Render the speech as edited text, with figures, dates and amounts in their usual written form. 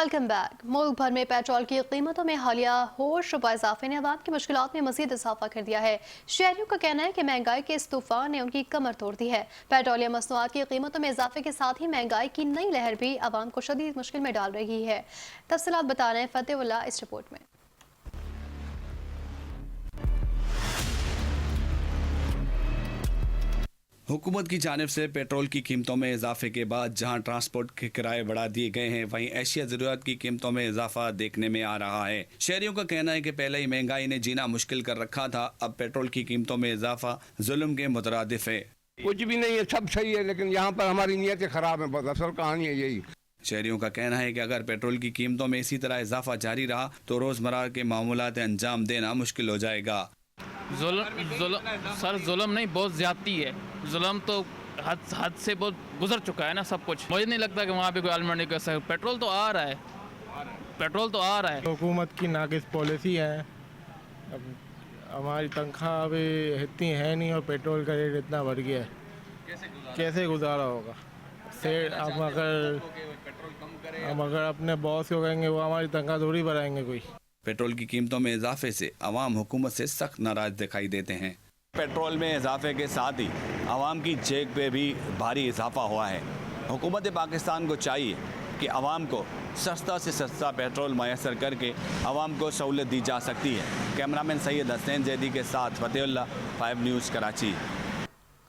Welcome back. मुल्क भर में पेट्रोल की कीमतों में हालिया होश व इजाफे ने अवाम की मुश्किलात में मजीद इजाफा कर दिया है। शहरियों का कहना है कि महंगाई के इस तूफान ने उनकी कमर तोड़ दी है। पेट्रोलियम मसनूआत की कीमतों में इजाफे के साथ ही महंगाई की नई लहर भी अवाम को शदीद मुश्किल में डाल रही है। तफसीलात बता रहे हैं फतेहुल्लाह इस रिपोर्ट में। हुकूमत की जानिब से पेट्रोल की कीमतों में इजाफे के बाद जहां ट्रांसपोर्ट के किराए बढ़ा दिए गए हैं, वहीं एशिया ज़रूरत की कीमतों में इजाफा देखने में आ रहा है। शहरियों का कहना है कि पहले ही महंगाई ने जीना मुश्किल कर रखा था, अब पेट्रोल की कीमतों में इजाफा जुल्म के मुतरादिफ है। कुछ भी नहीं है, सब सही है, लेकिन यहाँ पर हमारी नीयतें खराब हैं। बस असल कहानी है यही। शहरियों का कहना है कि अगर पेट्रोल की कीमतों में इसी तरह इजाफा जारी रहा तो रोज़मर्रा के मामूलात अंजाम देना मुश्किल हो जाएगा। जुल्म नहीं, बहुत ज्यादती है। जुल्म तो हद से बहुत गुजर चुका है ना सब कुछ। मुझे नहीं लगता कि वहाँ पे कोई आलमनी कर सकता। पेट्रोल तो आ रहा है, पेट्रोल तो आ रहा है। हुकूमत की नाकिस पॉलिसी है। अब हमारी तनख्वाह अभी इतनी है नहीं और पेट्रोल का रेट इतना बढ़ गया है, कैसे गुजारा होगा। हम अगर अपने बॉस को कहेंगे वो हमारी तनख्वाह थोड़ी बढ़ाएंगे कोई। पेट्रोल की कीमतों में इजाफे से अवाम हुकूमत से सख्त नाराज दिखाई देते हैं। पेट्रोल में इजाफे के साथ ही अवाम की जेब पे भी भारी इजाफा हुआ है। हुकूमत पाकिस्तान को चाहिए कि अवाम को सस्ता से सस्ता पेट्रोल मैसर करके अवाम को सहूलत दी जा सकती है। कैमरामैन सैयद हसनैन जैदी के साथ फतेहुल्लाह 5 न्यूज़ कराची।